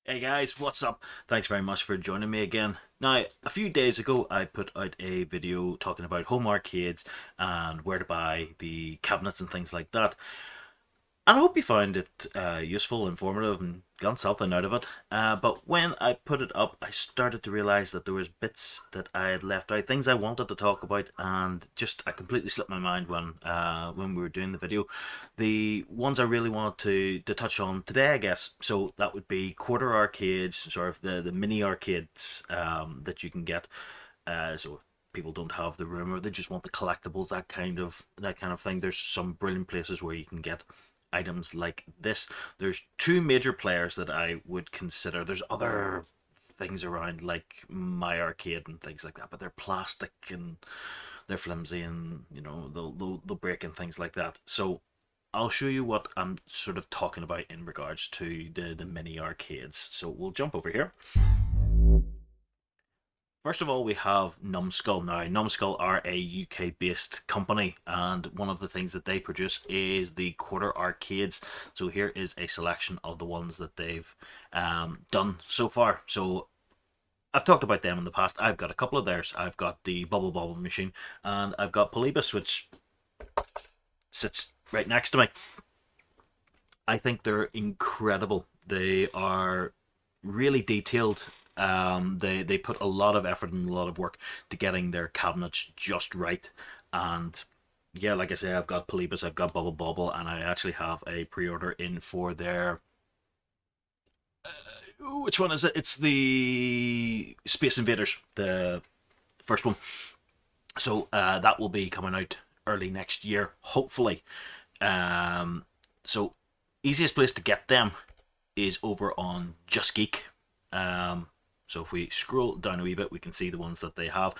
Hey guys, what's up? Thanks very much for joining me again. Now, a few days ago, I put out a video talking about home arcades and where to buy the cabinets and things like that. And I hope you found it useful, informative, and got something out of it. But when I put it up, I started to realize that there was bits that I had left out, things I wanted to talk about, and just I completely slipped my mind when we were doing the video. The ones I really wanted to touch on today, I guess. So that would be quarter arcades, sort of the mini arcades that you can get. So if people don't have the room or they just want the collectibles, that kind of thing. There's some brilliant places where you can get items like this. There's two major players that I would consider. There's other things around like My Arcade and things like that, but they're plastic and they're flimsy and they'll break and things like that. So I'll show you what I'm sort of talking about in regards to the mini arcades. So we'll jump over here. First of all, we have Numskull. Now, Numskull are a UK based company, and one of the things that they produce is the quarter arcades. So, here is a selection of the ones that they've done so far. So, I've talked about them in the past. I've got a couple of theirs. I've got the Bubble Bobble machine, and I've got Polybus, which sits right next to me. I think they're incredible. They are really detailed. They put a lot of effort and a lot of work to getting their cabinets just right. And yeah, like I say, I've got Polybus, I've got Bubble Bobble, and I actually have a pre-order in for their. Which one is it? It's the Space Invaders, the first one. So that will be coming out early next year, hopefully. Um, so easiest place to get them is over on Just Geek. So if we scroll down a wee bit, we can see the ones that they have.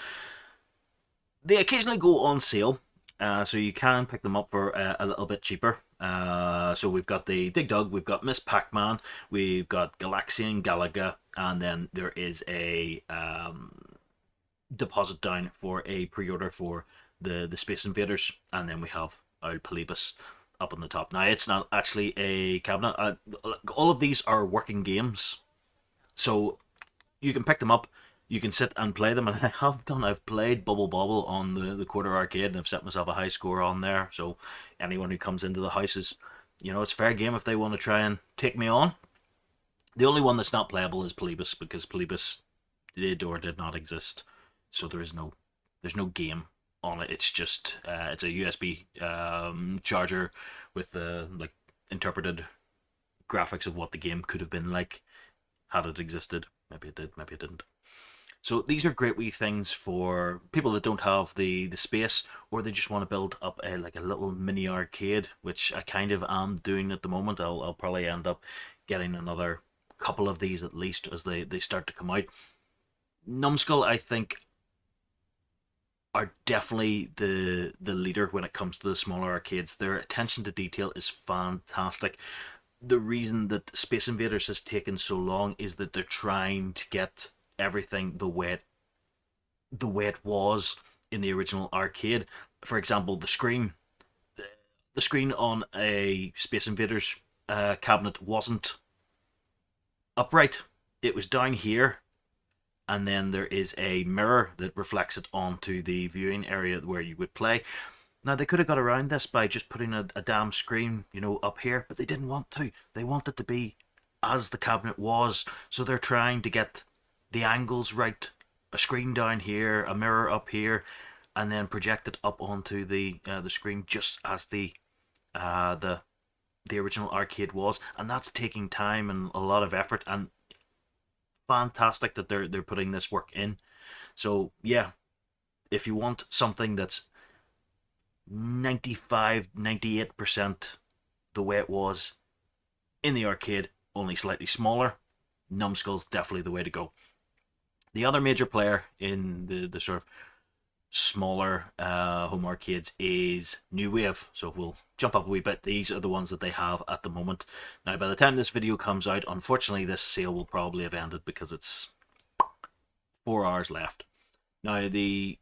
They occasionally go on sale, so you can pick them up for a little bit cheaper. So we've got the Dig Dug, we've got Miss Pac-Man, we've got Galaxian Galaga, and then there is a deposit down for a pre-order for the Space Invaders, and then we have our Polybus up on the top. Now it's not actually a cabinet. All of these are working games, so you can pick them up. You can sit and play them, and I have done. I've played Bubble Bobble on the quarter arcade, and I've set myself a high score on there. So anyone who comes into the house is, it's fair game if they want to try and take me on. The only one that's not playable is Polybus because Polybus did or did not exist, so there's no game on it. It's just it's a USB charger with the like interpreted graphics of what the game could have been like had it existed. Maybe it did, maybe it didn't. So these are great wee things for people that don't have the space, or they just want to build up a little mini arcade, which I kind of am doing at the moment. I'll probably end up getting another couple of these at least as they start to come out. Numskull, I think, are definitely the leader when it comes to the smaller arcades. Their attention to detail is fantastic. The reason that Space Invaders has taken so long is that they're trying to get everything the way it was in the original arcade. For example, the screen on a Space Invaders cabinet wasn't upright. It was down here, and then there is a mirror that reflects it onto the viewing area where you would play. Now they could have got around this by just putting a damn screen, up here, but they didn't want to. They want it to be as the cabinet was, so they're trying to get the angles right. A screen down here, a mirror up here, and then project it up onto the screen just as uh, the the original arcade was, and that's taking time and a lot of effort. And fantastic that they're putting this work in. So yeah, if you want something that's 95, 98% the way it was in the arcade, only slightly smaller, Numskull's definitely the way to go. The other major player in the sort of smaller home arcades is New Wave. So if we'll jump up a wee bit, these are the ones that they have at the moment. Now, by the time this video comes out, unfortunately, this sale will probably have ended because it's 4 hours left. Now, the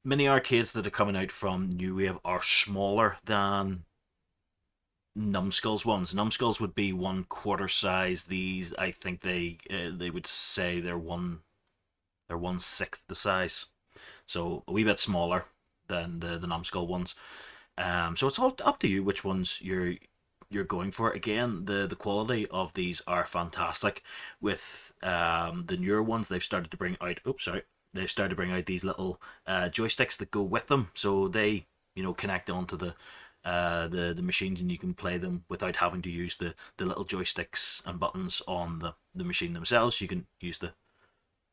mini arcades that are coming out from New Wave are smaller than Numbskulls ones. Numbskulls would be 1/4 size. These, I think they would say they're 1/6 the size, so a wee bit smaller than the numbskull ones. So it's all up to you which ones you're going for. Again, the quality of these are fantastic. With the newer ones, they've started to bring out. Oops, sorry. They've started to bring out these little joysticks that go with them, so they connect onto the machines, and you can play them without having to use the little joysticks and buttons on the machine themselves. You can use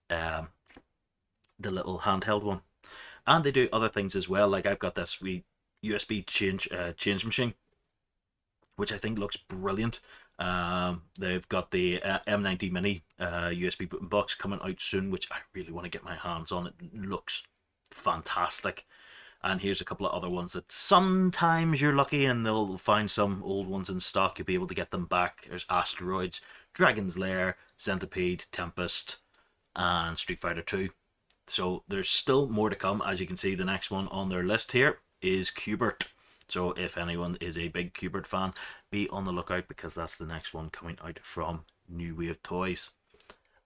um, the little handheld one, and they do other things as well. Like I've got this wee USB change machine, which I think looks brilliant. They've got the M90 Mini USB button box coming out soon, which I really want to get my hands on. It looks fantastic. And here's a couple of other ones that sometimes you're lucky and they'll find some old ones in stock. You'll be able to get them back. There's Asteroids, Dragon's Lair, Centipede, Tempest, and Street Fighter 2. So there's still more to come. As you can see, the next one on their list here is Q*bert. So if anyone is a big Q*bert fan, be on the lookout, because that's the next one coming out from New Wave Toys.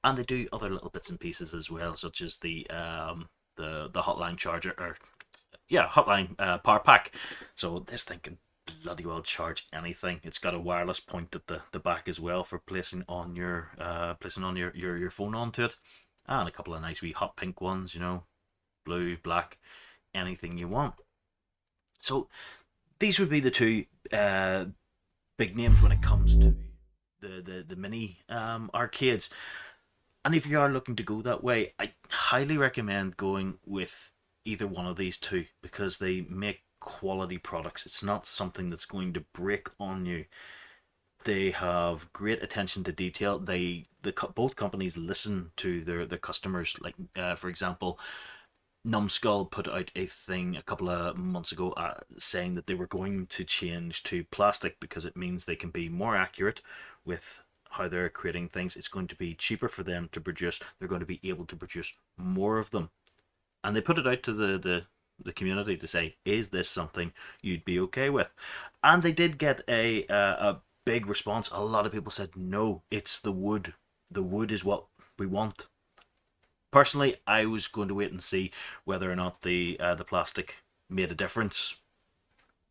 And they do other little bits and pieces as well, such as the Hotline charger, or Hotline power pack. So this thing can bloody well charge anything. It's got a wireless point at the back as well for placing on your your phone onto it, and a couple of nice wee hot pink ones, blue, black, anything you want. So these would be the two big names when it comes to the mini arcades. And if you are looking to go that way, I highly recommend going with either one of these two, because they make quality products. It's not something that's going to break on you. They have great attention to detail. Both companies listen to their customers. Like for example, Numbskull put out a thing a couple of months ago saying that they were going to change to plastic because it means they can be more accurate with how they're creating things. It's going to be cheaper for them to produce. They're going to be able to produce more of them. And they put it out to the community to say, is this something you'd be okay with? And they did get a big response. A lot of people said, no, it's the wood. The wood is what we want. Personally, I was going to wait and see whether or not the plastic made a difference.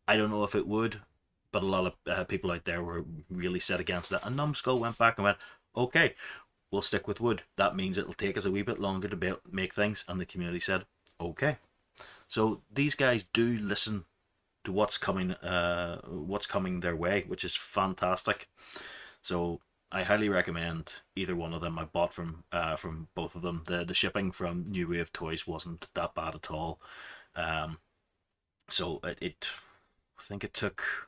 I don't know if it would, but a lot of people out there were really set against that. And Numbskull went back and went, okay, we'll stick with wood. That means it'll take us a wee bit longer to make things. And the community said, okay. So these guys do listen to what's coming their way, which is fantastic. So I highly recommend either one of them. I bought from both of them. The shipping from New Wave Toys wasn't that bad at all. So I think it took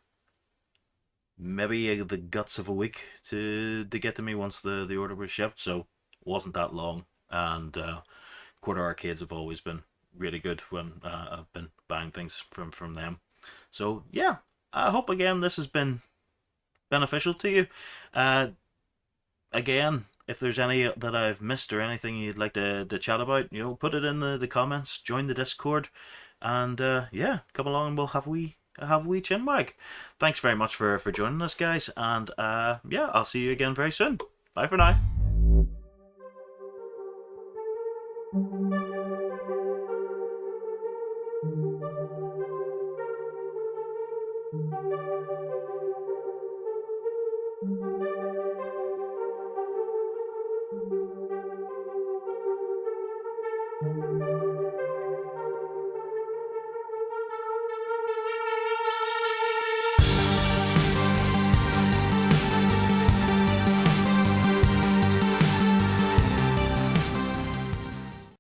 maybe the guts of a week to get to me once the order was shipped. So it wasn't that long. And Quarter Arcades have always been really good when I've been buying things from them. So yeah, I hope again this has been beneficial to you. Again, if there's any that I've missed or anything you'd like to chat about, put it in the comments, join the Discord, and yeah, come along and we'll have a wee chinwag. Thanks very much for joining us, guys, and yeah, I'll see you again very soon. Bye for now.